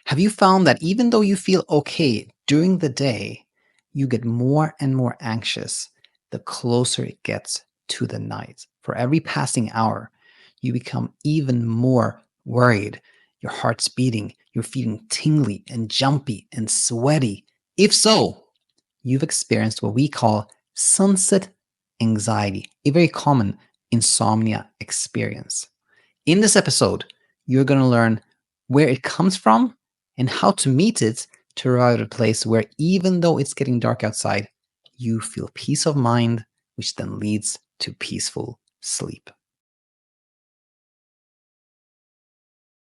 Have you found that even though you feel okay during the day, you get more and more anxious the closer it gets to the night? For every passing hour, you become even more worried. Your heart's beating, you're feeling tingly and jumpy and sweaty. If so, you've experienced what we call sunset anxiety, a very common insomnia experience. In this episode, you're going to learn where it comes from and how to meet it to arrive at a place where, even though it's getting dark outside, you feel peace of mind, which then leads to peaceful sleep.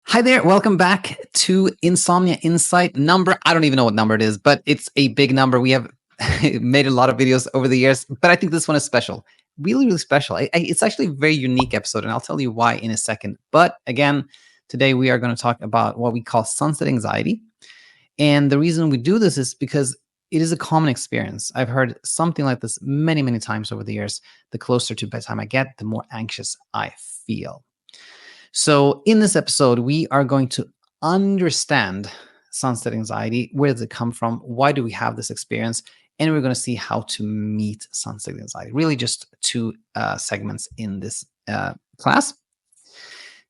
Hi there, welcome back to Insomnia Insight. I don't even know what number it is, but it's a big number. We have made a lot of videos over the years, but I think this one is special. Really, really special. It's actually a very unique episode, and I'll tell you why in a second. But again, today we are going to talk about what we call sunset anxiety. And the reason we do this is because it is a common experience. I've heard something like this many, many times over the years. The closer to bedtime I get, the more anxious I feel. So in this episode, we are going to understand sunset anxiety. Where does it come from? Why do we have this experience? And we're going to see how to meet sunset anxiety. Really just two segments in this class.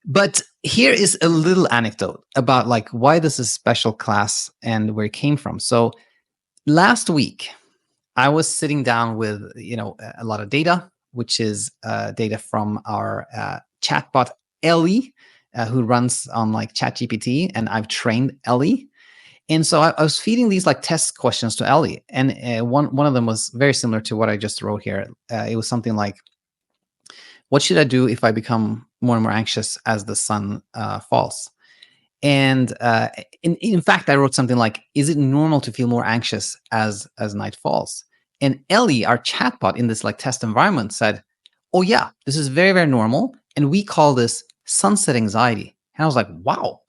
But here is a little anecdote about why this is a special class and where it came from. So last week, I was sitting down with a lot of data, which is data from our chatbot Ellie, who runs on ChatGPT, and I've trained Ellie. And so I was feeding these test questions to Ellie, and one of them was very similar to what I just wrote here. It was something like, what should I do if I become more and more anxious as the sun falls? And in fact, I wrote something like, is it normal to feel more anxious as night falls? And Ellie, our chatbot in this test environment, said, oh yeah, this is very, very normal. And we call this sunset anxiety. And I was like, wow,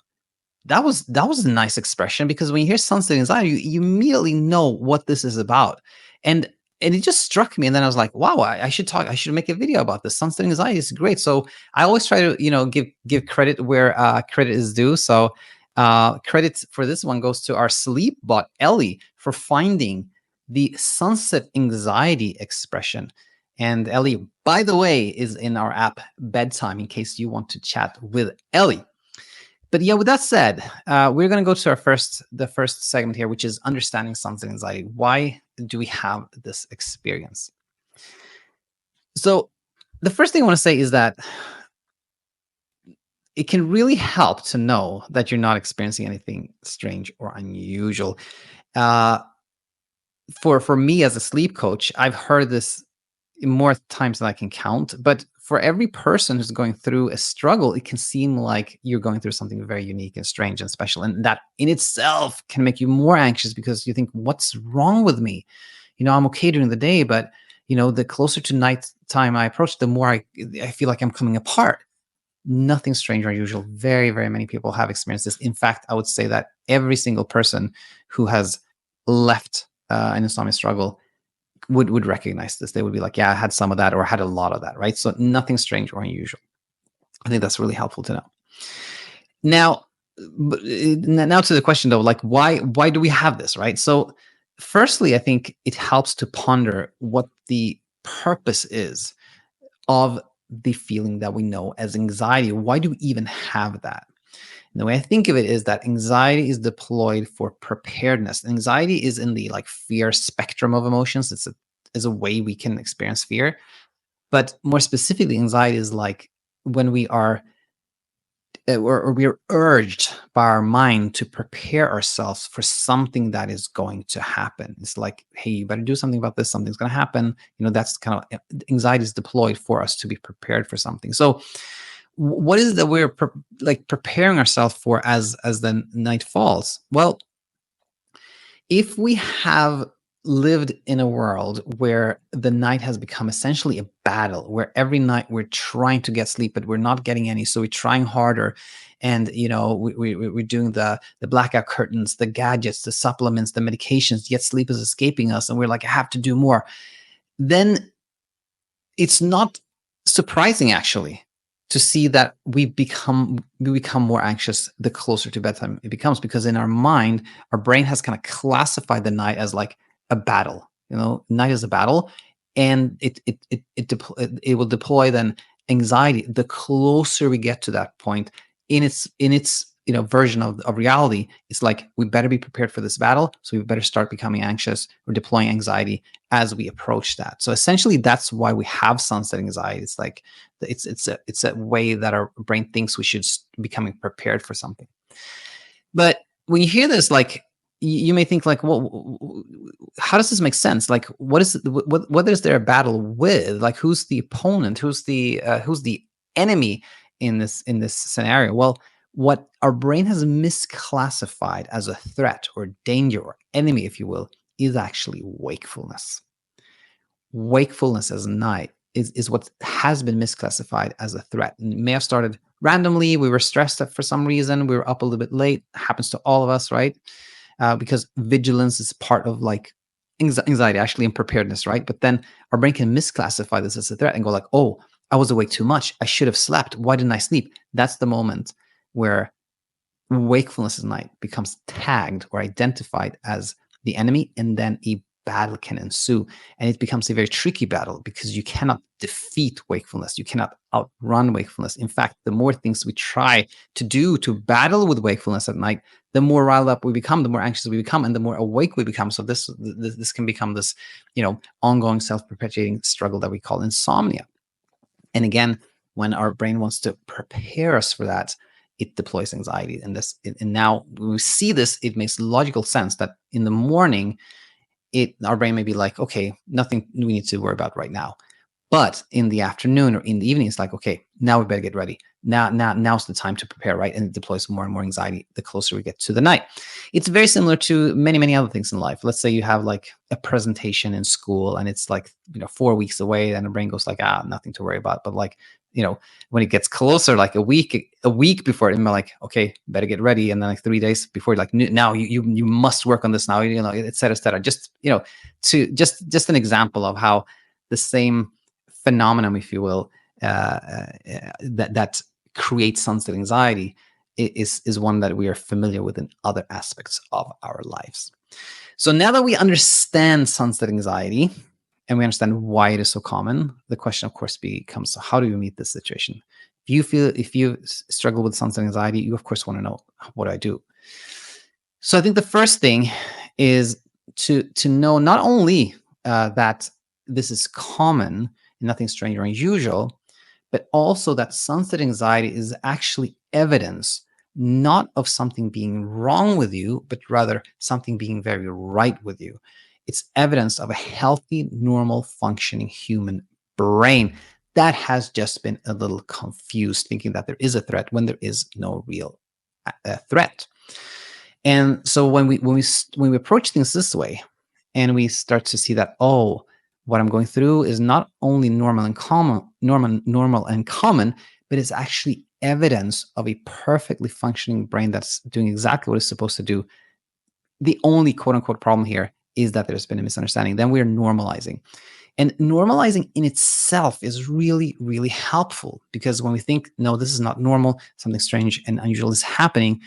that was a nice expression, because when you hear sunset anxiety, you immediately know what this is about. And it just struck me. And then I was like, wow, I should make a video about this. Sunset anxiety is great. So I always try to, give credit where credit is due. So credit for this one goes to our sleep bot, Ellie, for finding the sunset anxiety expression. And Ellie, by the way, is in our app BedTyme, in case you want to chat with Ellie. But yeah, with that said, we're going to go to the first segment here, which is understanding sunset anxiety. Why do we have this experience? So the first thing I want to say is that it can really help to know that you're not experiencing anything strange or unusual. For me as a sleep coach, I've heard this more times than I can count, but for every person who's going through a struggle, it can seem like you're going through something very unique and strange and special. And that in itself can make you more anxious, because you think, what's wrong with me? I'm okay during the day, but the closer to nighttime I approach, the more I feel like I'm coming apart. Nothing strange or unusual. Very, very many people have experienced this. In fact, I would say that every single person who has left an insomnia struggle would recognize this. They would be like, yeah, I had some of that, or I had a lot of that, right? So nothing strange or unusual. I think that's really helpful to know. Now to the question though, why do we have this, right? So firstly, I think it helps to ponder what the purpose is of the feeling that we know as anxiety. Why do we even have that? And the way I think of it is that anxiety is deployed for preparedness. Anxiety is in the fear spectrum of emotions. It's a way we can experience fear. But more specifically, anxiety is when we are or we are urged by our mind to prepare ourselves for something that is going to happen. It's like, hey, you better do something about this. Something's going to happen. That's kind of anxiety is deployed for us to be prepared for something. So what is it that we're preparing ourselves for as the night falls? Well, if we have lived in a world where the night has become essentially a battle, where every night we're trying to get sleep, but we're not getting any, so we're trying harder, and we're doing the blackout curtains, the gadgets, the supplements, the medications, yet sleep is escaping us, and we're like, I have to do more. Then it's not surprising, actually, to see that we become more anxious the closer to bedtime it becomes, because in our mind, our brain has kind of classified the night as like a battle. Night is a battle, and it will deploy then anxiety the closer we get to that point in its version of reality. It's like, we better be prepared for this battle, so we better start becoming anxious or deploying anxiety as we approach that. So essentially, that's why we have sunset anxiety. It's like it's a way that our brain thinks we should be becoming prepared for something. But when you hear this, like, you may think like, well, how does this make sense? Like, what is there a battle with? Like, who's the opponent? Who's the enemy in this scenario? Well, what our brain has misclassified as a threat or danger or enemy, if you will, is actually wakefulness. Wakefulness as a night is what has been misclassified as a threat. And it may have started randomly. We were stressed for some reason. We were up a little bit late. Happens to all of us, right? Because vigilance is part of like anxiety, actually, and preparedness, right? But then our brain can misclassify this as a threat and go like, oh, I was awake too much. I should have slept. Why didn't I sleep? That's the moment where wakefulness at night becomes tagged or identified as the enemy, and then a battle can ensue. And it becomes a very tricky battle, because you cannot defeat wakefulness. You cannot outrun wakefulness. In fact, the more things we try to do to battle with wakefulness at night, the more riled up we become, the more anxious we become, and the more awake we become. So this can become this, ongoing self-perpetuating struggle that we call insomnia. And again, when our brain wants to prepare us for that, it deploys anxiety. And now when we see this, it makes logical sense that in the morning, our brain may be like, okay, nothing we need to worry about right now. But in the afternoon or in the evening, it's like, okay, now we better get ready. Now's the time to prepare, right? And it deploys more and more anxiety the closer we get to the night. It's very similar to many, many other things in life. Let's say you have like a presentation in school, and it's like, 4 weeks away, and the brain goes like, nothing to worry about. But like, when it gets closer, like a week before, it might like, okay, better get ready. And then like 3 days before, like, now you must work on this now, et cetera, et cetera. Just, just an example of how the same phenomenon, if you will, that creates sunset anxiety is one that we are familiar with in other aspects of our lives. So now that we understand sunset anxiety and we understand why it is so common, the question, of course, becomes, so how do you meet this situation? If you struggle with sunset anxiety, you of course want to know, what do I do? So I think the first thing is to know not only that this is common, nothing strange or unusual, but also that sunset anxiety is actually evidence not of something being wrong with you, but rather something being very right with you. It's evidence of a healthy, normal, functioning human brain that has just been a little confused, thinking that there is a threat when there is no real threat. And so when we approach things this way, and we start to see that, oh, what I'm going through is not only normal and common, but it's actually evidence of a perfectly functioning brain that's doing exactly what it's supposed to do. The only quote unquote problem here is that there's been a misunderstanding. Then we're normalizing. And normalizing in itself is really, really helpful, because when we think, no, this is not normal, something strange and unusual is happening,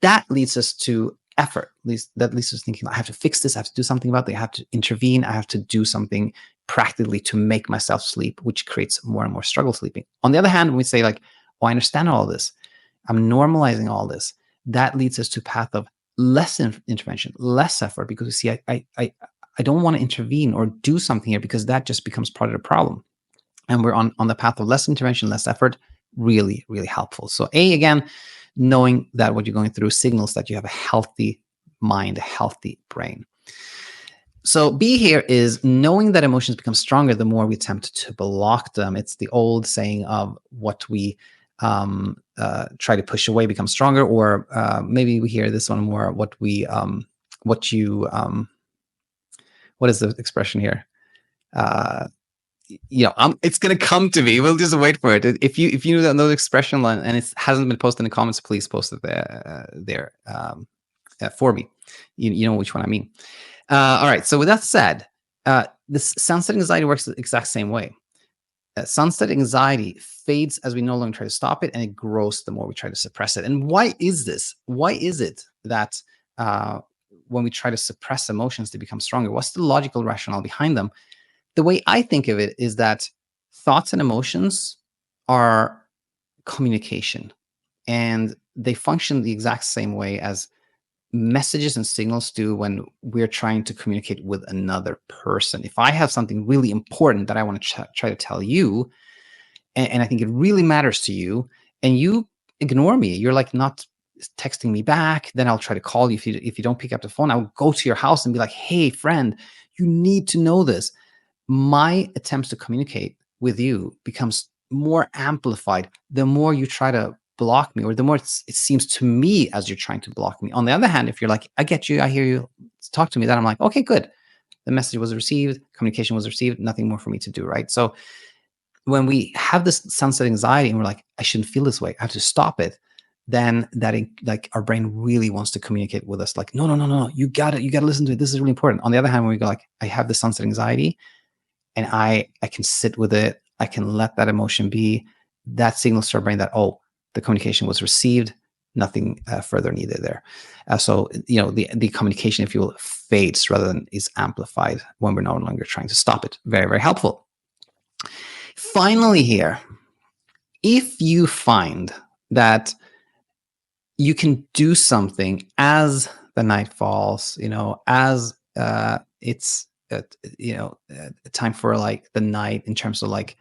that leads us to effort. That leads us thinking, I have to fix this, I have to do something about it, I have to intervene, I have to do something practically to make myself sleep, which creates more and more struggle sleeping. On the other hand, when we say like, oh, I understand all this, I'm normalizing all this, that leads us to a path of less intervention, less effort, because we see, I don't want to intervene or do something here, because that just becomes part of the problem. And we're on the path of less intervention, less effort. Really, really helpful. So again, knowing that what you're going through signals that you have a healthy mind, a healthy brain. So B here is knowing that emotions become stronger the more we attempt to block them. It's the old saying of what we try to push away becomes stronger, or maybe we hear this one more, what is the expression here? It's going to come to me. We'll just wait for it. If you know the expression line and it hasn't been posted in the comments, please post it there for me. You know which one I mean. All right. So with that said, this sunset anxiety works the exact same way. Sunset anxiety fades as we no longer try to stop it, and it grows the more we try to suppress it. And why is this? Why is it that when we try to suppress emotions, they become stronger? What's the logical rationale behind them? The way I think of it is that thoughts and emotions are communication, and they function the exact same way as messages and signals do when we're trying to communicate with another person. If I have something really important that I want to try to tell you, and I think it really matters to you, and you ignore me, you're like not texting me back, then I'll try to call you. If you don't pick up the phone, I'll go to your house and be like, hey, friend, you need to know this. My attempts to communicate with you becomes more amplified the more you try to block me, or the more it seems to me as you're trying to block me. On the other hand, if you're like, I get you, I hear you, talk to me, then I'm like, okay, good. The message was received, communication was received, nothing more for me to do, right? So when we have this sunset anxiety and we're like, I shouldn't feel this way, I have to stop it, then like our brain really wants to communicate with us like, no, you got to listen to it, this is really important. On the other hand, when we go like, I have the sunset anxiety and I can sit with it, I can let that emotion be, that signals to our brain that, oh, the communication was received, nothing further needed there. So the communication, if you will, fades rather than is amplified when we're no longer trying to stop it. Very, very helpful. Finally here, if you find that you can do something as the night falls, as it's time for like the night, in terms of like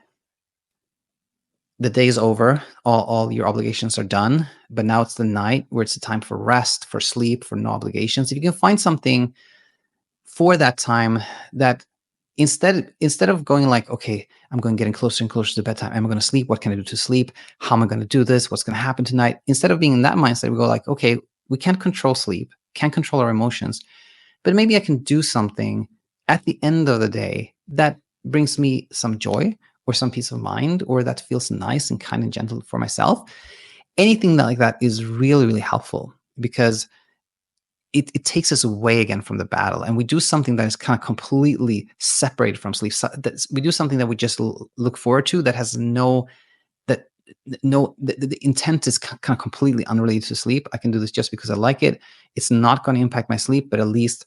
the day's over, all your obligations are done, but now it's the night where it's a time for rest, for sleep, for no obligations. If you can find something for that time that instead of going like, okay, I'm going getting closer and closer to bedtime, am I going to sleep? What can I do to sleep? How am I going to do this? What's going to happen tonight? Instead of being in that mindset, we go like, okay, we can't control sleep, can't control our emotions, but maybe I can do something at the end of the day that brings me some joy or some peace of mind, or that feels nice and kind and gentle for myself. Anything like that is really, really helpful, because it takes us away again from the battle, and we do something that is kind of completely separated from sleep. So we do something that we just look forward to, that has the intent is kind of completely unrelated to sleep. I can do this just because I like it. It's not going to impact my sleep, but at least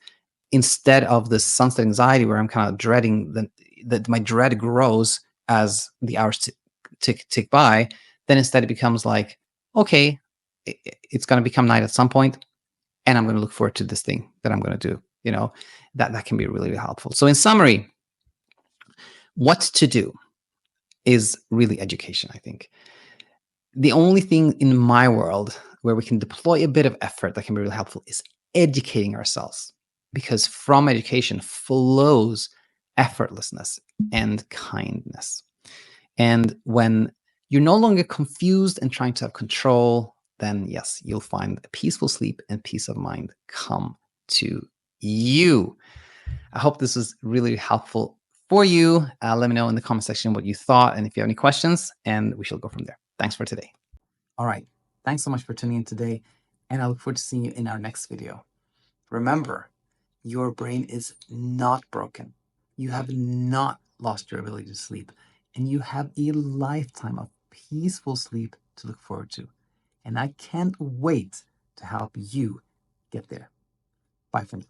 instead of the sunset anxiety where I'm kind of dreading that my dread grows as the hours tick by, then instead it becomes like, okay, it's going to become night at some point, and I'm going to look forward to this thing that I'm going to do. That can be really, really helpful. So in summary, what to do is really education, I think. The only thing in my world where we can deploy a bit of effort that can be really helpful is educating ourselves, because from education flows effortlessness and kindness. And when you're no longer confused and trying to have control, then yes, you'll find a peaceful sleep and peace of mind come to you. I hope this was really helpful for you. Let me know in the comment section what you thought, and if you have any questions, and we shall go from there. Thanks for today. All right. Thanks so much for tuning in today, and I look forward to seeing you in our next video. Remember, your brain is not broken. You have not lost your ability to sleep, and you have a lifetime of peaceful sleep to look forward to. And I can't wait to help you get there. Bye for now.